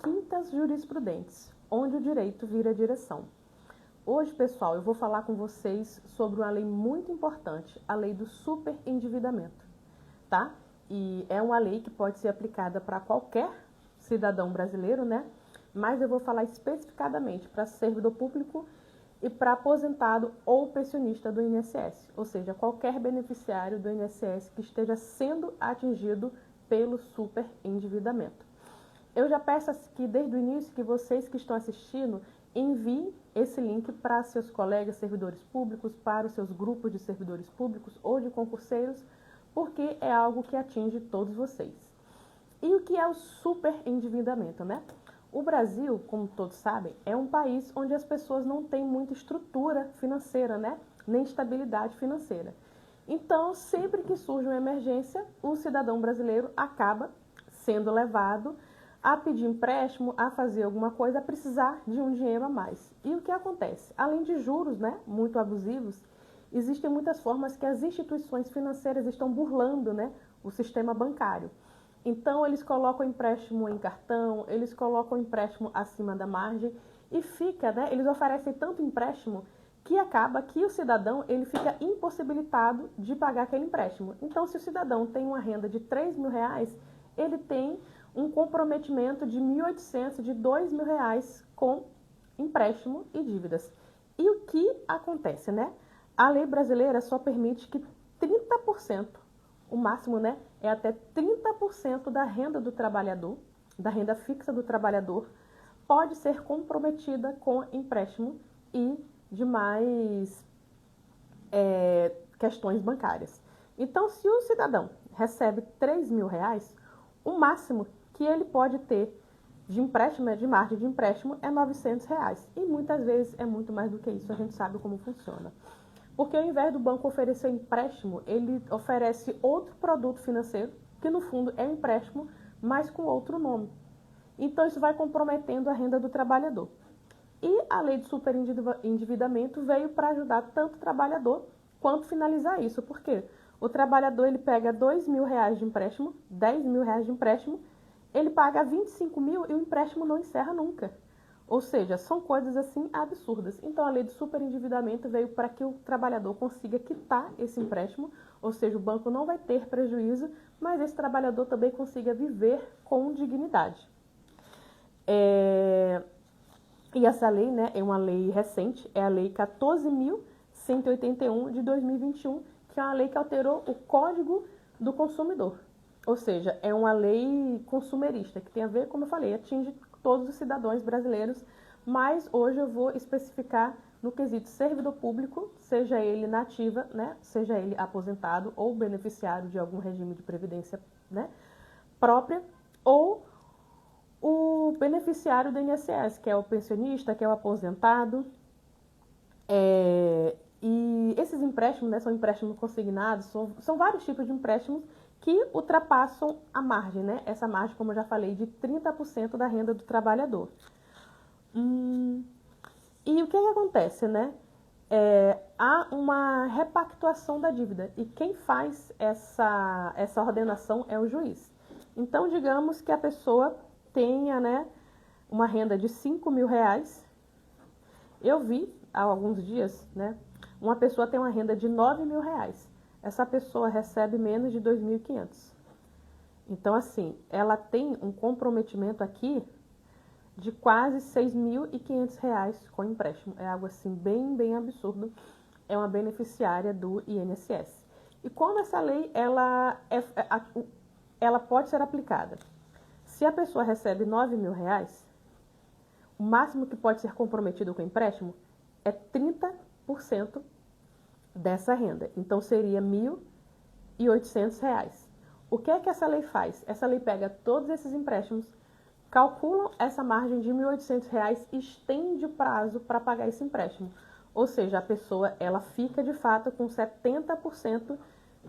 Quintas Jurisprudentes, onde o direito vira direção. Hoje, pessoal, eu vou falar com vocês sobre uma lei muito importante, a lei do superendividamento, tá? E é uma lei que pode ser aplicada para qualquer cidadão brasileiro, né? Mas eu vou falar especificadamente para servidor público e para aposentado ou pensionista do INSS, ou seja, qualquer beneficiário do INSS que esteja sendo atingido pelo superendividamento. Eu já peço aqui desde o início que vocês que estão assistindo enviem esse link para seus colegas servidores públicos, para os seus grupos de servidores públicos ou de concurseiros, porque é algo que atinge todos vocês. E o que é o superendividamento, né? O Brasil, como todos sabem, é um país onde as pessoas não têm muita estrutura financeira, né? Nem estabilidade financeira. Então, sempre que surge uma emergência, o cidadão brasileiro acaba sendo levado a pedir empréstimo, a fazer alguma coisa, a precisar de um dinheiro a mais. E o que acontece? Além de juros, né, muito abusivos, existem muitas formas que as instituições financeiras estão burlando, né, o sistema bancário. Então, eles colocam empréstimo em cartão, eles colocam empréstimo acima da margem e fica, né, eles oferecem tanto empréstimo que acaba que o cidadão ele fica impossibilitado de pagar aquele empréstimo. Então, se o cidadão tem uma renda de R$3.000, ele tem um comprometimento de 1.800, de R$2.000 com empréstimo e dívidas. E o que acontece, né? A lei brasileira só permite que 30%, o máximo, né, é até 30% da renda do trabalhador, da renda fixa do trabalhador, pode ser comprometida com empréstimo e demais questões bancárias. Então, se o cidadão recebe R$3.000, o máximo que ele pode ter de empréstimo, de margem de empréstimo, é R$900. E muitas vezes é muito mais do que isso, a gente sabe como funciona. Porque ao invés do banco oferecer empréstimo, ele oferece outro produto financeiro, que no fundo é empréstimo, mas com outro nome. Então isso vai comprometendo a renda do trabalhador. E a lei de superendividamento veio para ajudar tanto o trabalhador quanto finalizar isso. Por quê? O trabalhador ele pega R$2.000 de empréstimo, R$10.000 de empréstimo, ele paga 25.000 e o empréstimo não encerra nunca. Ou seja, são coisas assim absurdas. Então a lei do superendividamento veio para que o trabalhador consiga quitar esse empréstimo, ou seja, o banco não vai ter prejuízo, mas esse trabalhador também consiga viver com dignidade. E essa lei, né, é uma lei recente, é a lei 14.181 de 2021, que é uma lei que alterou o Código do Consumidor. Ou seja, é uma lei consumerista, que tem a ver, como eu falei, atinge todos os cidadãos brasileiros, mas hoje eu vou especificar no quesito servidor público, seja ele na ativa, né, seja ele aposentado ou beneficiário de algum regime de previdência, né, própria, ou o beneficiário do INSS, que é o pensionista, que é o aposentado. E esses empréstimos, né, são empréstimos consignados, são vários tipos de empréstimos que ultrapassam a margem, né? Essa margem, como eu já falei, de 30% da renda do trabalhador. E o que acontece, né? Há uma repactuação da dívida e quem faz essa ordenação é o juiz. Então, digamos que a pessoa tenha, né, uma renda de R$5.000. Eu vi há alguns dias, né, uma pessoa tem uma renda de R$9.000. Essa pessoa recebe menos de R$2.500. Então, assim, ela tem um comprometimento aqui de quase R$6.500 com empréstimo. É algo assim bem absurdo. É uma beneficiária do INSS. E como essa lei ela pode ser aplicada? Se a pessoa recebe R$9.000, o máximo que pode ser comprometido com empréstimo é 30% dessa renda. Então, seria R$1.800. O que é que essa lei faz? Essa lei pega todos esses empréstimos, calcula essa margem de R$1.800 e estende o prazo para pagar esse empréstimo. Ou seja, a pessoa ela fica, de fato, com 70%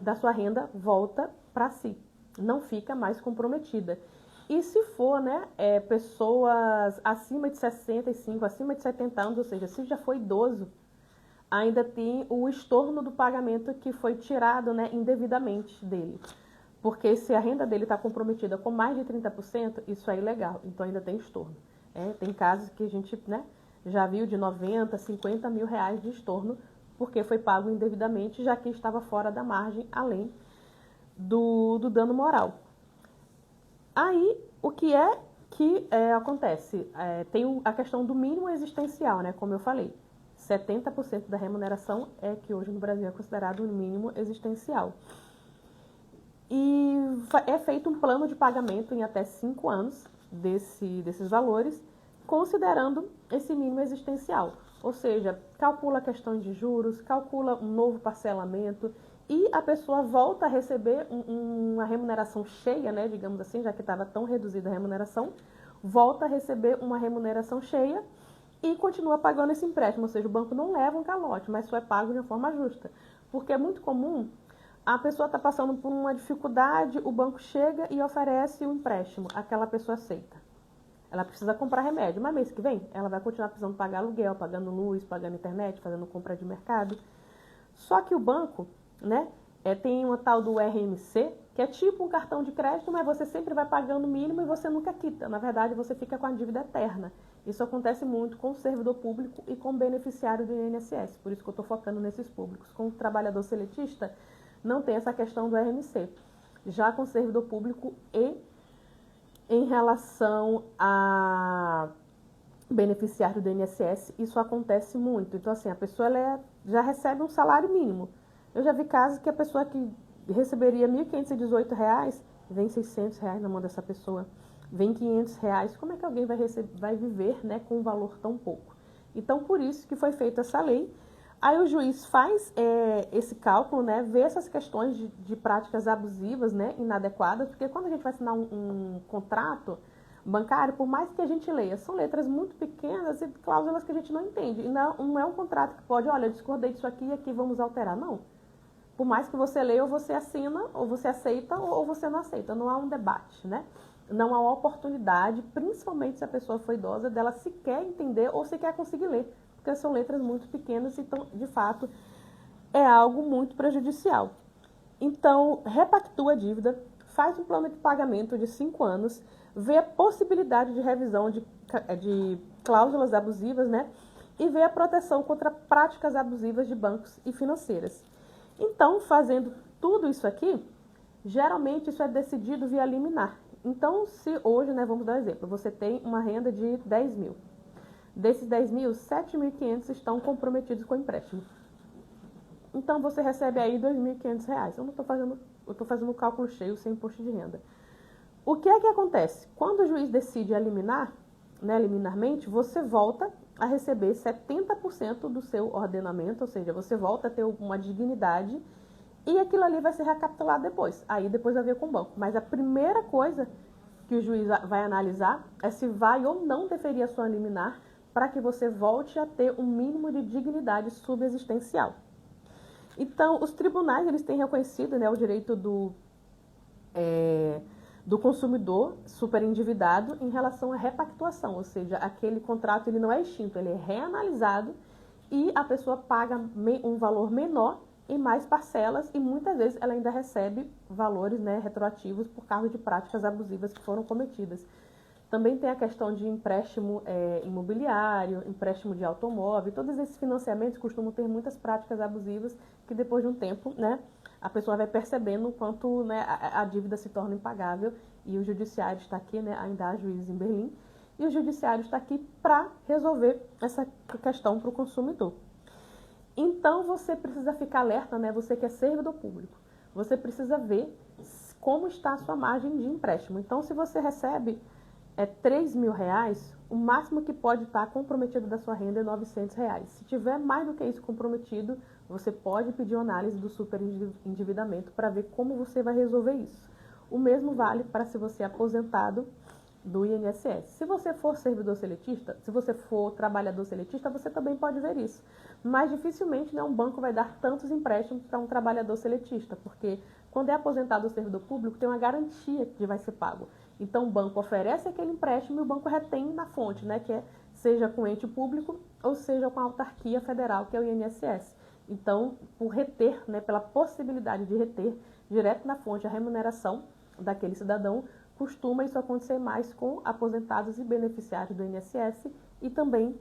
da sua renda volta para si. Não fica mais comprometida. E se for, né, pessoas acima de 65, acima de 70 anos, ou seja, se já foi idoso, ainda tem o estorno do pagamento que foi tirado, né, indevidamente dele. Porque se a renda dele está comprometida com mais de 30%, isso é ilegal, então ainda tem estorno. Tem casos que a gente, né, já viu de 90, 50 mil reais de estorno, porque foi pago indevidamente, já que estava fora da margem, além do dano moral. Aí, o que acontece? Tem a questão do mínimo existencial, né, como eu falei. 70% da remuneração é que hoje no Brasil é considerado o mínimo existencial. E é feito um plano de pagamento em até 5 anos desses valores, considerando esse mínimo existencial. Ou seja, calcula a questão de juros, calcula um novo parcelamento e a pessoa volta a receber uma remuneração cheia, né, digamos assim, já que estava tão reduzida a remuneração, volta a receber uma remuneração cheia e continua pagando esse empréstimo. Ou seja, o banco não leva um calote, mas só é pago de uma forma justa. Porque é muito comum a pessoa está passando por uma dificuldade, o banco chega e oferece um empréstimo, aquela pessoa aceita. Ela precisa comprar remédio, mas mês que vem ela vai continuar precisando pagar aluguel, pagando luz, pagando internet, fazendo compra de mercado. Só que o banco, né, tem uma tal do RMC, que é tipo um cartão de crédito, mas você sempre vai pagando o mínimo e você nunca quita. Na verdade, você fica com a dívida eterna. Isso acontece muito com o servidor público e com o beneficiário do INSS, por isso que eu estou focando nesses públicos. Com o trabalhador seletista, não tem essa questão do RMC. Já com o servidor público e em relação a beneficiário do INSS, isso acontece muito. Então, assim, a pessoa já recebe um salário mínimo. Eu já vi casos que a pessoa que receberia R$ 1.518, vem R$ 600 na mão dessa pessoa, vem R$ 500. Como é que alguém vai viver, né, com um valor tão pouco? Então, por isso que foi feita essa lei. Aí o juiz faz esse cálculo, né, vê essas questões de práticas abusivas, né, inadequadas, porque quando a gente vai assinar um contrato bancário, por mais que a gente leia, são letras muito pequenas e cláusulas que a gente não entende. E não é um contrato que pode, olha, eu discordei disso aqui e aqui vamos alterar, não. Por mais que você leia, ou você assina, ou você aceita, ou você não aceita. Não há um debate, né? Não há uma oportunidade, principalmente se a pessoa for idosa, dela sequer entender ou sequer conseguir ler, porque são letras muito pequenas, então, de fato, é algo muito prejudicial. Então, repactua a dívida, faz um plano de pagamento de 5 anos, vê a possibilidade de revisão de cláusulas abusivas, né? E vê a proteção contra práticas abusivas de bancos e financeiras. Então, fazendo tudo isso aqui, geralmente isso é decidido via liminar. Então, se hoje, né, vamos dar um exemplo, você tem uma renda de 10 mil. Desses 10 mil, 7.500 estão comprometidos com o empréstimo. Então, você recebe aí R$ 2.500. Eu estou fazendo o cálculo cheio, sem imposto de renda. O que é que acontece? Quando o juiz decide eliminar, né, liminarmente, você volta a receber 70% do seu ordenamento, ou seja, você volta a ter uma dignidade e aquilo ali vai ser recapitulado depois. Aí depois vai ver com o banco. Mas a primeira coisa que o juiz vai analisar é se vai ou não deferir a sua liminar para que você volte a ter um mínimo de dignidade subexistencial. Então, os tribunais eles têm reconhecido, né, o direito do consumidor superendividado em relação à repactuação, ou seja, aquele contrato ele não é extinto, ele é reanalisado e a pessoa paga um valor menor em mais parcelas e muitas vezes ela ainda recebe valores, né, retroativos por causa de práticas abusivas que foram cometidas. Também tem a questão de empréstimo imobiliário, empréstimo de automóvel, todos esses financiamentos costumam ter muitas práticas abusivas que depois de um tempo, né, a pessoa vai percebendo o quanto, né, a dívida se torna impagável e o judiciário está aqui, né, ainda há juízes em Berlim, e o judiciário está aqui para resolver essa questão para o consumidor. Então, você precisa ficar alerta, né, você que é servidor público, você precisa ver como está a sua margem de empréstimo. Então, se você recebe R$ 3.000, o máximo que pode estar comprometido da sua renda é R$ 900. Se tiver mais do que isso comprometido, você pode pedir uma análise do superendividamento para ver como você vai resolver isso. O mesmo vale para se você é aposentado do INSS. Se você for servidor seletista, se você for trabalhador seletista, você também pode ver isso. Mas dificilmente, né, um banco vai dar tantos empréstimos para um trabalhador seletista, porque quando é aposentado o servidor público, tem uma garantia que vai ser pago. Então, o banco oferece aquele empréstimo e o banco retém na fonte, né, que seja com ente público ou seja com a autarquia federal, que é o INSS. Então, por reter, né, pela possibilidade de reter, direto na fonte a remuneração daquele cidadão. Costuma isso acontecer mais com aposentados e beneficiários do INSS e também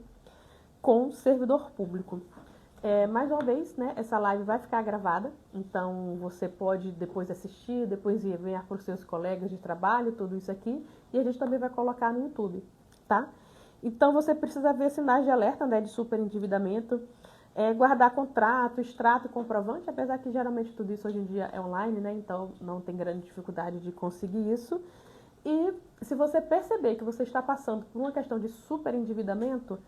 com servidor público. Mais uma vez, né, essa live vai ficar gravada, então você pode depois assistir, depois enviar para os seus colegas de trabalho, tudo isso aqui, e a gente também vai colocar no YouTube, tá? Então você precisa ver sinais de alerta, né, de superendividamento, guardar contrato, extrato, comprovante, apesar que geralmente tudo isso hoje em dia é online, né, então não tem grande dificuldade de conseguir isso. E se você perceber que você está passando por uma questão de superendividamento,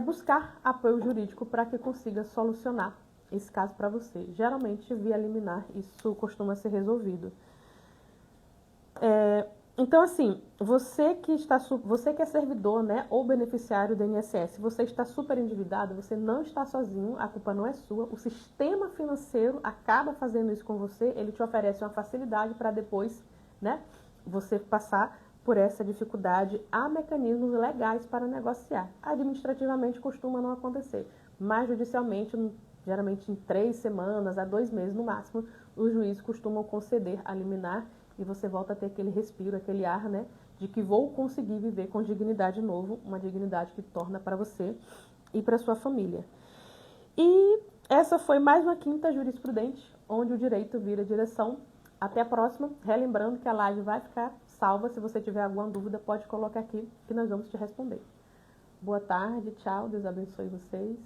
buscar apoio jurídico para que consiga solucionar esse caso para você. Geralmente, via liminar, isso costuma ser resolvido. Então, assim, você que é servidor, né, ou beneficiário do INSS, você está super endividado, você não está sozinho, a culpa não é sua. O sistema financeiro acaba fazendo isso com você, ele te oferece uma facilidade para depois, né, você passar por essa dificuldade. Há mecanismos legais para negociar. Administrativamente costuma não acontecer, mas judicialmente, geralmente em 3 semanas a 2 meses no máximo, os juízes costumam conceder a liminar e você volta a ter aquele respiro, aquele ar, né, de que vou conseguir viver com dignidade de novo, uma dignidade que torna para você e para sua família. E essa foi mais uma quinta jurisprudente, onde o direito vira direção. Até a próxima. Relembrando que a live vai ficar salva. Se você tiver alguma dúvida, pode colocar aqui que nós vamos te responder. Boa tarde, tchau, Deus abençoe vocês.